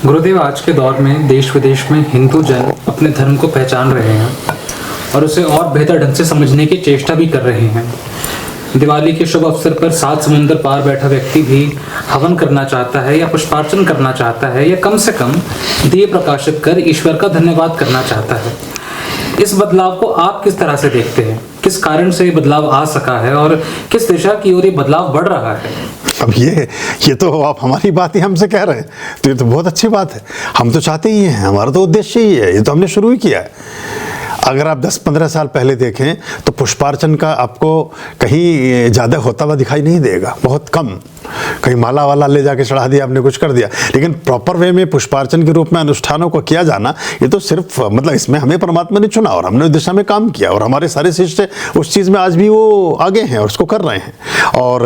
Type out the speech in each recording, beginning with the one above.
गुरुदेव, आज के दौर में देश विदेश में हिंदू जन अपने धर्म को पहचान रहे हैं और उसे और बेहतर ढंग से समझने की चेष्टा भी कर रहे हैं। दिवाली के शुभ अवसर पर 7 समुंदर पार बैठा व्यक्ति भी हवन करना चाहता है या पुष्पार्चन करना चाहता है या कम से कम दिए प्रकाशित कर ईश्वर का धन्यवाद करना चाहता है। इस बदलाव को आप किस तरह से देखते हैं? किस कारण से ये बदलाव आ सका है और किस दिशा की ओर ये बदलाव बढ़ रहा है? अब ये तो आप हमारी बात ही हमसे कह रहे हैं, तो ये तो बहुत अच्छी बात है। हम तो चाहते ही हैं, हमारा तो उद्देश्य ही है, ये तो हमने शुरू ही किया है। अगर आप 10-15 साल पहले देखें तो पुष्पार्चन का आपको कहीं ज़्यादा होता हुआ दिखाई नहीं देगा, बहुत कम। कहीं माला वाला ले जाके चढ़ा दिया, आपने कुछ कर दिया, लेकिन प्रॉपर वे में पुष्पार्चन के रूप में अनुष्ठानों को किया जाना, ये तो सिर्फ मतलब इसमें हमें परमात्मा ने चुना और हमने उस दिशा में काम किया और हमारे सारे शिष्य उस चीज़ में आज भी वो आगे हैं और उसको कर रहे हैं। और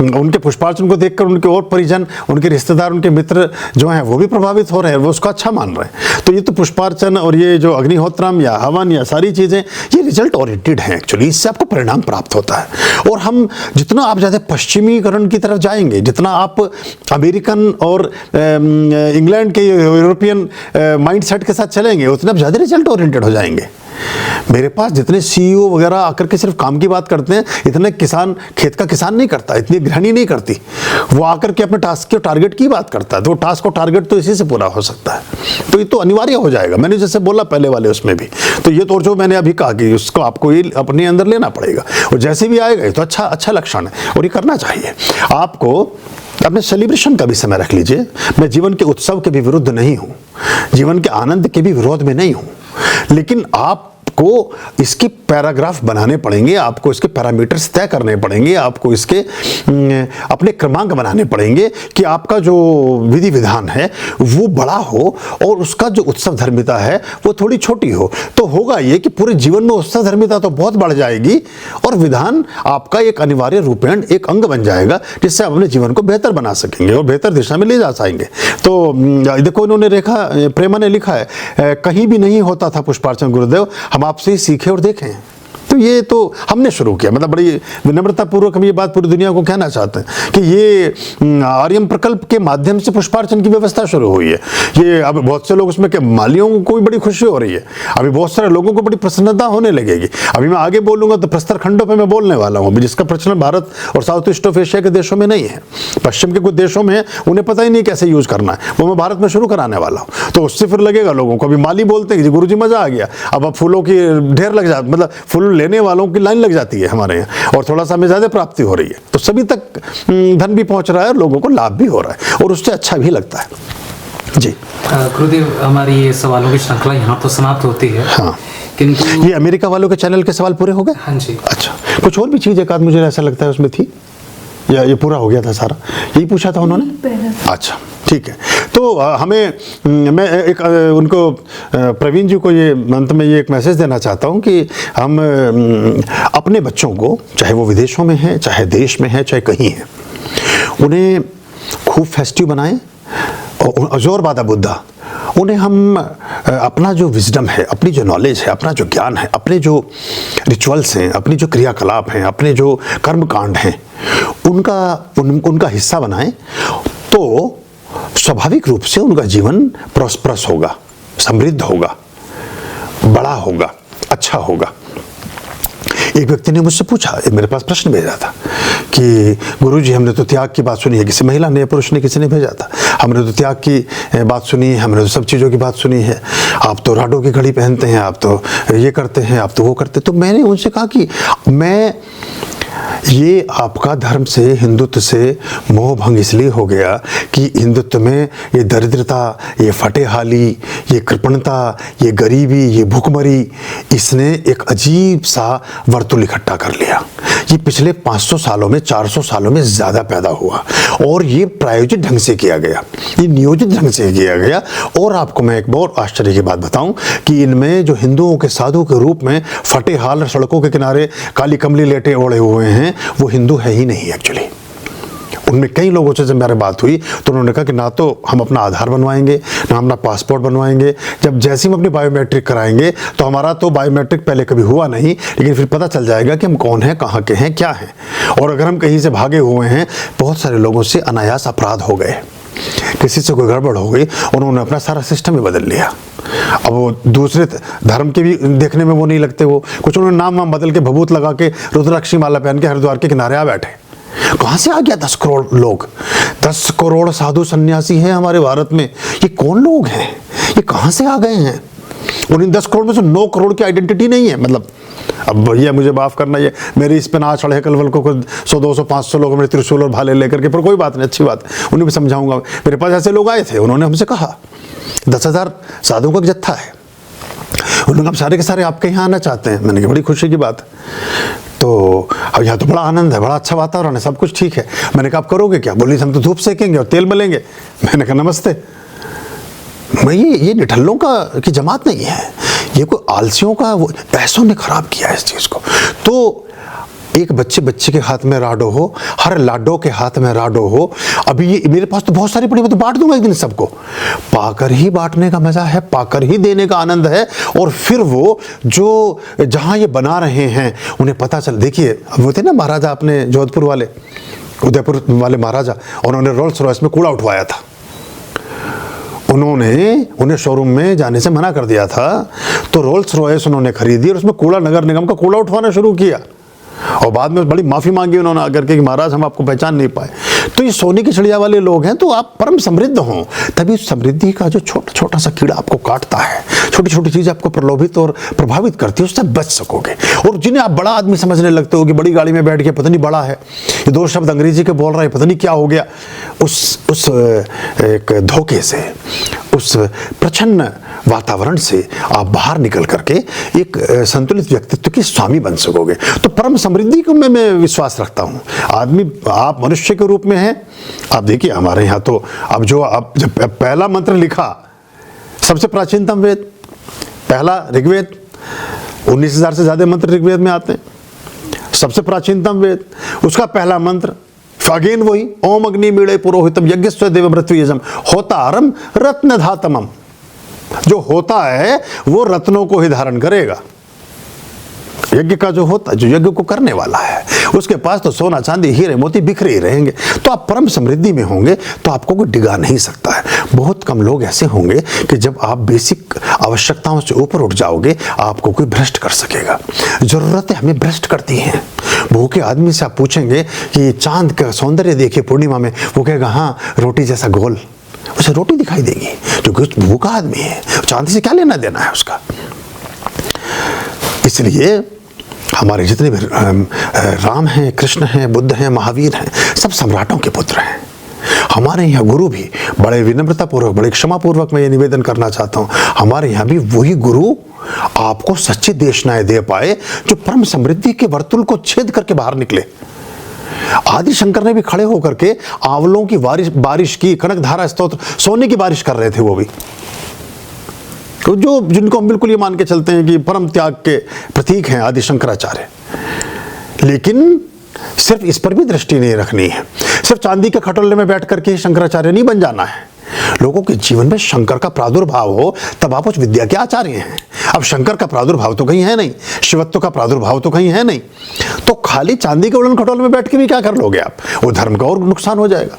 उनके पुष्पार्चन को देखकर उनके और परिजन, उनके रिश्तेदार, उनके मित्र जो हैं वो भी प्रभावित हो रहे हैं, वो उसको अच्छा मान रहे हैं। तो ये तो पुष्पार्चन और ये जो अग्निहोत्रम या हवन या सारी चीज़ें, ये रिजल्ट ओरिएंटेड हैं एक्चुअली, इससे आपको परिणाम प्राप्त होता है। और हम जितना आप ज़्यादा पश्चिमीकरण की तरफ जाएंगे, जितना आप अमेरिकन और इंग्लैंड के यूरोपियन माइंडसेट के साथ चलेंगे, उतना आप ज़्यादा रिजल्ट ओरिएंटेड हो जाएंगे। मेरे पास जितने सीईओ वगैरह आकर के सिर्फ काम की बात करते हैं, इतने किसान, खेत का किसान नहीं करता, इतनी गृहिणी नहीं करती। वो आकर के अपने टास्क के टारगेट की बात करता है, तो टास्क और टारगेट तो इसी से पूरा हो सकता है। तो ये तो अनिवार्य हो जाएगा, मैंने जैसे बोला पहले वाले उसमें भी। तो ये तो जो मैंने अभी कहा कि उसको आपको ये अपने अंदर लेना पड़ेगा, और जैसे भी आएगा तो अच्छा लक्षण है और ये करना चाहिए आपको। अपने सेलिब्रेशन का भी समय रख लीजिए। मैं जीवन के उत्सव के भी विरुद्ध नहीं हूँ, जीवन के आनंद के भी विरोध में नहीं हूँ, लेकिन आपको इसके पैराग्राफ बनाने पड़ेंगे, आपको इसके पैरामीटर्स तय करने पड़ेंगे, आपको इसके अपने क्रमांक बनाने पड़ेंगे कि आपका जो विधि विधान है वो बड़ा हो और उसका जो उत्सव धर्मिता है वो थोड़ी छोटी हो। तो होगा ये कि पूरे जीवन में उत्सव धर्मिता तो बहुत बढ़ जाएगी और विधान आपका एक अनिवार्य रूपेण एक अंग बन जाएगा, जिससे आप अपने जीवन को बेहतर बना सकेंगे और बेहतर दिशा में ले जा पाएंगे। तो देखो, इन्होंने रेखा प्रेमा ने लिखा है, कहीं भी नहीं होता था पुष्पार्चन गुरुदेव, हम आपसे ही सीखे और देखें। तो ये तो हमने शुरू किया, मतलब बड़ी विनम्रता पूर्वक हम ये बात पूरी दुनिया को कहना चाहते हैं कि ये आर्यम प्रकल्प के माध्यम से पुष्पार्चन की व्यवस्था शुरू हुई है। ये अब बहुत से लोग उसमें के मालियों को भी बड़ी खुशी हो रही है, अभी बहुत सारे लोगों को बड़ी प्रसन्नता होने लगेगी। अभी मैं आगे बोलूंगा तो प्रस्तर खंडों पे मैं बोलने वाला हूँ, जिसका प्रचलन भारत और साउथ ईस्ट ऑफ एशिया के देशों में नहीं है। पश्चिम के कुछ देशों में उन्हें पता ही नहीं कैसे यूज करना है, वो मैं भारत में शुरू कराने वाला हूँ। तो उससे फिर लगेगा लोगों को। अभी माली बोलते हैं कि गुरु जी मजा आ गया, अब फूलों की ढेर लग जाती, मतलब फूल लेने वालों की लाइन लग जाती है हमारे यहाँ, और थोड़ा सा हमें ज़्यादा प्राप्ति हो रही है। तो सभी तक धन भी पहुँच रहा है और लोगों को लाभ भी हो रहा है और उससे अच्छा भी लगता है। जी गुरुदेव, हमारी ये सवालों की श्रृंखला यहाँ तो समाप्त होती है। हाँ, किंतु ये अमेरिका वालों के चैनल के सवाल पूरे हो गए? हाँ जी। अच्छा, कुछ और भी चीज़ एक आध मुझे ऐसा लगता है उसमें थी, या ये पूरा हो गया था सारा? यही पूछा था उन्होंने? अच्छा, ठीक है। तो मैं एक उनको प्रवीण जी को ये अंत में ये एक मैसेज देना चाहता हूँ कि हम अपने बच्चों को, चाहे वो विदेशों में हैं, चाहे देश में हैं, चाहे कहीं हैं, उन्हें खूब फेस्टिव बनाएं और जोर बादा बुद्धा। उन्हें हम अपना जो विजडम है, अपनी जो नॉलेज है, अपना जो ज्ञान है, अपने जो रिचुअल्स हैं, अपनी जो क्रियाकलाप हैं, अपने जो कर्मकांड हैं, उनका हिस्सा बनाएं, तो स्वाभाविक रूप से उनका जीवन प्रॉस्परस होगा, समृद्ध होगा, बड़ा होगा, अच्छा होगा। एक व्यक्ति ने मुझसे पूछा, मेरे पास प्रश्न भेजा था कि गुरुजी, हमने तो त्याग की बात सुनी है, किसी महिला ने, पुरुष ने, किसी ने भेजा था, हमने तो त्याग की बात सुनी है, हमने तो सब चीज़ों की बात सुनी है, आप तो राडों की घड़ी पहनते हैं, आप तो ये करते हैं, आप तो वो करते। तो मैंने उनसे कहा कि ये आपका धर्म से, हिंदुत्व से मोह भंग इसलिए हो गया कि हिंदुत्व में ये दरिद्रता, ये फटेहाली, ये कृपणता, ये गरीबी, ये भूखमरी, इसने एक अजीब सा वर्तुल इकट्ठा कर लिया। ये पिछले 500 सालों में, 400 सालों में ज़्यादा पैदा हुआ और ये प्रायोजित ढंग से किया गया, ये नियोजित ढंग से किया गया। और आपको मैं एक बहुत आश्चर्य की बात बताऊं कि इनमें जो हिंदुओं के साधु के रूप में फटेहाल सड़कों के किनारे काली कमली लेटे ओढ़े हुए हैं, वो हिंदू है ही नहीं एक्चुअली। उनमें कई लोगों से जब मेरी बात हुई तो उन्होंने कहा कि ना तो हम अपना आधार बनवाएंगे, ना अपना पासपोर्ट बनवाएंगे, जब जैसे हम अपनी बायोमेट्रिक कराएंगे तो हमारा तो बायोमेट्रिक पहले कभी हुआ नहीं, लेकिन फिर पता चल जाएगा कि हम कौन हैं, कहाँ के हैं, क्या हैं। और अगर हम कहीं से भागे हुए हैं, बहुत सारे लोगों से अनायास अपराध हो गए किसी से कोई गड़बड़ हो गई, उन्होंने अपना सारा सिस्टम ही बदल लिया। अब वो दूसरे धर्म के भी देखने में वो नहीं लगते, वो कुछ उन्होंने नाम वाम बदल के भभूत लगा के रुद्राक्षी माला पहन के हरिद्वार के किनारे आ बैठे। कहाँ से आ गया 10 करोड़ लोग? 10 करोड़ साधु सन्यासी हैं हमारे भारत में। ये कौन लोग हैं? ये कहाँ से आ गए हैं? और इन 10 करोड़ में से 9 करोड़ की आइडेंटिटी नहीं है। मतलब अब ये मुझे माफ़ करना, ये मेरी इस पे ना चढ़े कलवल को 100 200 500 लोग मेरे त्रिशूल और भाले लेकर के, पर कोई बात नहीं, अच्छी बात, उन्हें भी समझाऊंगा। मेरे पास ऐसे लोग आए थे, उन्होंने हमसे कहा 10,000 साधुओं का जत्था है, उन्होंने कहा सारे के सारे आपके यहाँ आना चाहते हैं। मैंने कहा बड़ी खुशी की बात। तो अब यहाँ तो बड़ा आनंद है, बड़ा अच्छा वातावरण है, सब कुछ ठीक है। मैंने कहा आप करोगे क्या? बोली हम तो धूप सेकेंगे और तेल मलेंगे। मैंने कहा नमस्ते, मैं ये निठल्लों की जमात नहीं है, ये कोई आलसियों का, वो पैसों ने खराब किया है इस चीज़ को। तो एक बच्चे के हाथ में राडो हो, हर लाडो के हाथ में राडो हो। अभी ये मेरे पास तो बहुत सारी पड़ी, मैं तो बांट दूंगा एक दिन सबको। पाकर ही बांटने का मजा है, पाकर ही देने का आनंद है। और फिर वो जो जहाँ ये बना रहे हैं उन्हें पता चल, देखिए वो थे ना महाराजा अपने जोधपुर वाले, उदयपुर वाले महाराजा, उन्होंने रोल्स रॉयस में कूड़ा उठवाया था। उन्हें शोरूम में जाने से मना कर दिया था, तो रोल्स रॉयस उन्होंने खरीदी और उसमें कूड़ा, नगर निगम का कूड़ा उठवाना शुरू किया। और बाद में बड़ी माफ़ी मांगी उन्होंने आकर के कि महाराज हम आपको पहचान नहीं पाए। तो ये सोने की चिड़िया वाले लोग हैं। तो आप परम समृद्ध हों, तभी समृद्धि का जो छोटा छोटा सा कीड़ा आपको काटता है, छोटी छोटी चीज़ें आपको प्रलोभित और प्रभावित करती है, उससे बच सकोगे। और जिन्हें आप बड़ा आदमी समझने लगते हो कि बड़ी गाड़ी में बैठ के पता नहीं बड़ा है, ये 2 शब्द अंग्रेजी के बोल रहा है, पता नहीं क्या हो गया, उस एक धोखे से, उस प्रच्छन्न वातावरण से आप बाहर निकल करके एक संतुलित व्यक्तित्व के स्वामी बन सकोगे। तो परम समृद्धि को मैं विश्वास रखता हूँ। आदमी, आप मनुष्य के रूप में हैं। आप देखिए हमारे यहाँ तो अब जब पहला मंत्र लिखा, सबसे प्राचीनतम वेद पहला ऋग्वेद, 19,000 से ज़्यादा मंत्र ऋग्वेद में आते हैं। सबसे प्राचीनतम वेद, उसका पहला मंत्र अगेन वही, ओम अग्नि मीड़े पुरोहितम यज्ञ देव मृत्युयजम होतारम रत्न धातमम। जो होता है वो रत्नों को ही धारण करेगा। यज्ञ का जो होता है, जो यज्ञ को करने वाला है, उसके पास तो सोना चांदी हीरे मोती बिखरे ही रहेंगे। तो आप परम समृद्धि में होंगे तो आपको कोई डिगा नहीं सकता है। बहुत कम लोग ऐसे होंगे कि जब आप बेसिक आवश्यकताओं से ऊपर उठ जाओगे आपको कोई भ्रष्ट कर सकेगा। जरूरतें हमें भ्रष्ट करती हैं। भूखे आदमी से आप पूछेंगे कि चांद का सौंदर्य देखिए पूर्णिमा में, वो कहेगा हाँ रोटी जैसा गोल, उसे रोटी दिखाई देगी, क्योंकि भूखा आदमी है, चांद से क्या लेना देना है उसका। इसलिए हमारे जितने भी राम हैं, कृष्ण हैं, बुद्ध हैं, महावीर हैं, सब सम्राटों के पुत्र हैं। हमारे यहाँ गुरु भी बड़े विनम्रतापूर्वक, बड़े क्षमापूर्वक मैं ये निवेदन करना चाहता हूँ, हमारे यहाँ भी वही गुरु आपको सच्ची देशनाएं दे पाए जो परम समृद्धि के वर्तुल को छेद करके बाहर निकले। आदि शंकर ने भी खड़े होकर के आंवलों की बारिश की, कनकधारा स्तोत्र, सोने की बारिश कर रहे थे वो भी। तो जिनको हम बिल्कुल ये मान के चलते हैं कि परम त्याग के प्रतीक हैं आदि शंकराचार्य। लेकिन सिर्फ इस पर भी दृष्टि नहीं रखनी है। सिर्फ चांदी के खटोले में बैठ करके शंकराचार्य नहीं बन जाना है। लोगों के जीवन में शंकर का प्रादुर्भाव हो तब आप उस विद्या के आचार्य हैं। अब शंकर का प्रादुर्भाव तो कहीं है नहीं, शिवत्व का प्रादुर्भाव तो कहीं है नहीं, तो खाली चांदी के उड़न खटोले में बैठ के भी क्या कर लोगे आप? वो धर्म का और नुकसान हो जाएगा।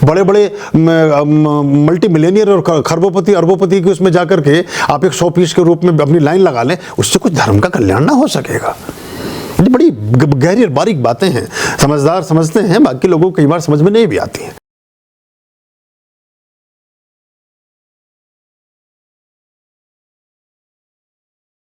बड़े बड़े मल्टी मिलेनियर और खरबोपति अरबोपति के उसमें जाकर के आप एक 100 पीस के रूप में अपनी लाइन लगा लें, उससे कुछ धर्म का कल्याण ना हो सकेगा। ये बड़ी गहरी और बारीक बातें हैं, समझदार समझते हैं, बाकी लोगों को कई बार समझ में नहीं भी आती हैं।